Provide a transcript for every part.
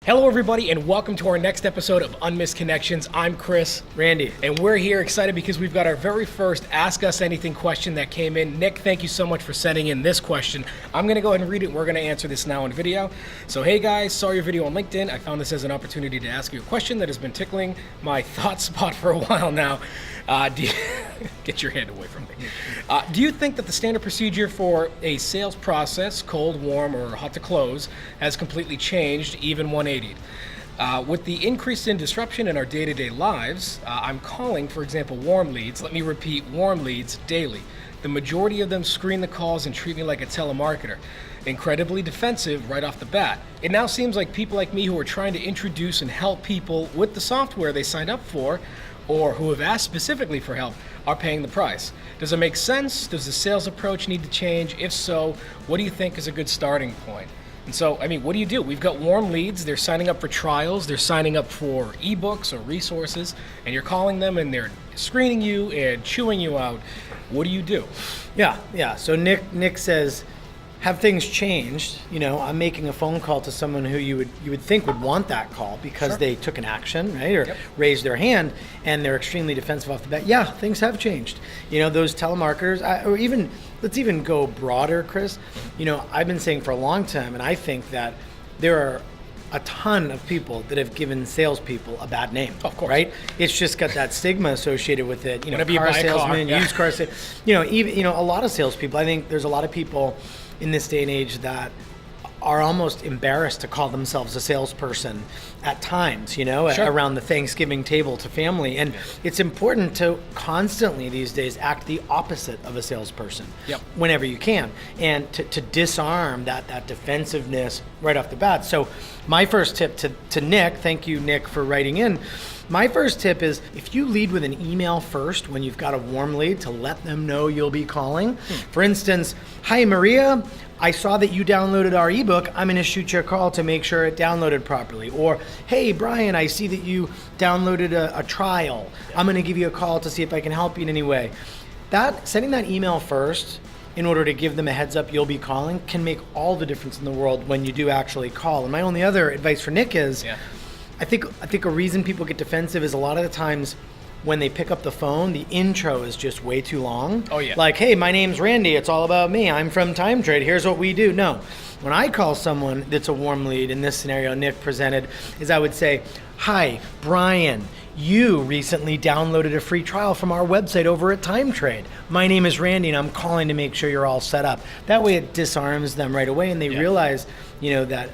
Hello everybody and welcome to our next episode of Unmissed Connections. I'm Chris. Randy. And we're here excited because we've got our very first Ask Us Anything question that came in. Nick, thank you so much for sending in this question. I'm going to go ahead and read it. We're going to answer this now in video. So hey guys, saw your video on LinkedIn. I found this as an opportunity to ask you a question that has been tickling my thought spot for a while now. Get your hand away from me. Do you think that the standard procedure for a sales process, cold, warm, or hot to close, has completely changed, even 180'd? With the increase in disruption in our day-to-day lives, I'm calling, for example, warm leads. Let me repeat, warm leads daily. The majority of them screen the calls and treat me like a telemarketer. Incredibly defensive right off the bat. It now seems like people like me who are trying to introduce and help people with the software they signed up for, or who have asked specifically for help, are paying the price. Does it make sense? Does the sales approach need to change? If so, what do you think is a good starting point? And so, I mean, what do? We've got warm leads, they're signing up for trials, they're signing up for ebooks or resources, and you're calling them and they're screening you and chewing you out. What do you do? Yeah. So Nick says, have things changed? You know, I'm making a phone call to someone who you would think would want that call because Sure. they took an action, right? Or raised their hand, and they're extremely defensive off the bat. Yeah, things have changed. You know, those telemarketers, or even, let's even go broader, Chris. You know, I've been saying for a long time, and I think that there are a ton of people that have given salespeople a bad name. Of course. Right? It's just got that stigma associated with it. You know, Whenever you car buy a car, salesman, yeah. used car salesman. You know, a lot of salespeople, I think there's a lot of people in this day and age that are almost embarrassed to call themselves a salesperson at times, you know, Sure. around the Thanksgiving table to family. And it's important to constantly these days act the opposite of a salesperson whenever you can, and to disarm that defensiveness right off the bat. So my first tip to Nick, thank you, Nick, for writing in. My first tip is if you lead with an email first when you've got a warm lead to let them know you'll be calling. For instance, hi Maria, I saw that you downloaded our ebook. I'm going to shoot you a call to make sure it downloaded properly. Or, hey Brian, I see that you downloaded a trial. I'm going to give you a call to see if I can help you in any way. Sending that email first in order to give them a heads up you'll be calling can make all the difference in the world when you do actually call. And my only other advice for Nick is, I think a reason people get defensive is a lot of the times when they pick up the phone, the intro is just way too long. Oh yeah. Like, hey, my name's Randy. It's all about me. I'm from Time Trade. Here's what we do. No. When I call someone that's a warm lead, in this scenario Nick presented, is I would say, hi, Brian. You recently downloaded a free trial from our website over at Time Trade. My name is Randy, and I'm calling to make sure you're all set up. That way it disarms them right away, and they realize, you know, that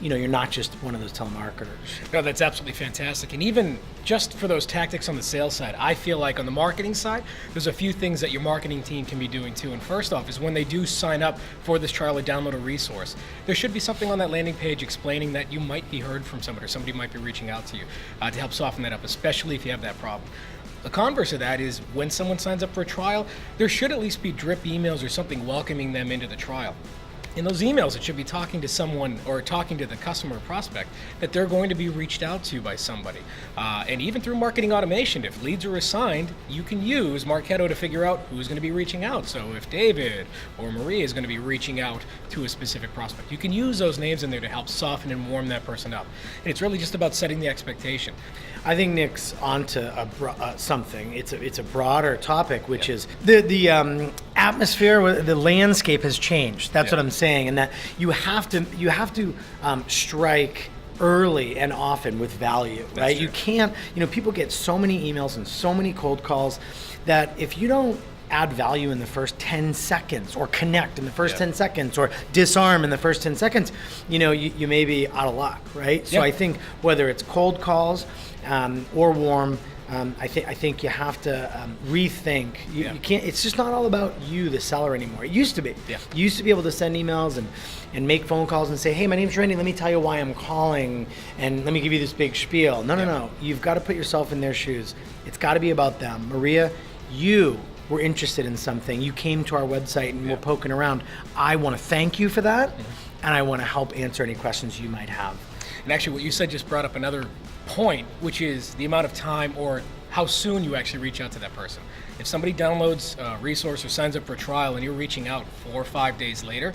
you're not just one of those telemarketers. No, that's absolutely fantastic. And even just for those tactics on the sales side, I feel like on the marketing side, there's a few things that your marketing team can be doing too. And first off is when they do sign up for this trial or download a resource, there should be something on that landing page explaining that you might be heard from somebody or somebody might be reaching out to you to help soften that up, especially if you have that problem. The converse of that is when someone signs up for a trial, there should at least be drip emails or something welcoming them into the trial. In those emails, it should be talking to someone or talking to the customer or prospect that they're going to be reached out to by somebody. And even through marketing automation, if leads are assigned, you can use Marketo to figure out who's going to be reaching out. So if David or Maria is going to be reaching out to a specific prospect, you can use those names in there to help soften and warm that person up. And it's really just about setting the expectation. I think Nick's onto something. It's a broader topic, which is the atmosphere, the landscape has changed. That's what I'm saying, and that you have to strike early and often with value, right? That's true. You can't. You know, people get so many emails and so many cold calls that if you don't add value in the first 10 seconds or connect in the first 10 seconds or disarm in the first 10 seconds, you know, you may be out of luck, right? So I think whether it's cold calls or warm, I think you have to rethink. You can't. It's just not all about you, the seller, anymore. It used to be. You used to be able to send emails and make phone calls and say, hey, my name's Randy. Let me tell you why I'm calling, and let me give you this big spiel. No. You've got to put yourself in their shoes. It's got to be about them. Maria, you were interested in something. You came to our website and we're poking around. I want to thank you for that, and I want to help answer any questions you might have. And actually what you said just brought up another point, which is the amount of time or how soon you actually reach out to that person. If somebody downloads a resource or signs up for a trial and you're reaching out 4 or 5 days later,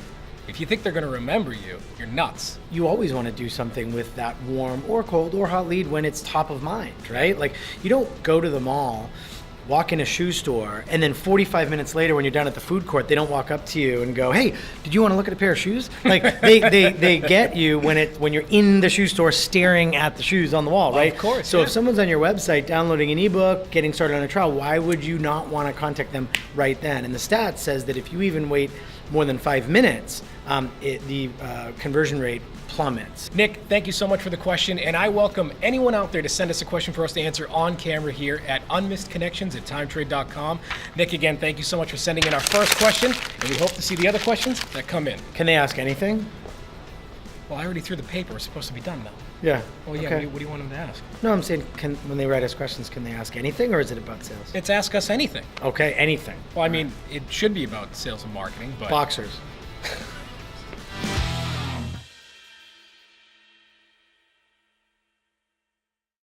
If you think they're going to remember you, you're nuts. You always want to do something with that warm or cold or hot lead when it's top of mind, right? Like, you don't go to the mall, walk in a shoe store, and then 45 minutes later when you're down at the food court, they don't walk up to you and go, hey, did you want to look at a pair of shoes? Like, they get you when you're in the shoe store staring at the shoes on the wall, right? Of course. So if someone's on your website downloading an ebook, getting started on a trial, why would you not want to contact them right then? And the stat says that if you even wait more than 5 minutes, the conversion rate plummets. Nick, thank you so much for the question, and I welcome anyone out there to send us a question for us to answer on camera here at unmissedconnections@timetrade.com. Nick, again, thank you so much for sending in our first question, and we hope to see the other questions that come in. Can they ask anything? Well, I already threw the paper. It's supposed to be done now. Yeah. Well, yeah, Okay. what do you want them to ask? No, I'm saying, when they write us questions, can they ask anything, or is it about sales? It's ask us anything. Okay, anything. Well, I mean, it should be about sales and marketing, but... Boxers.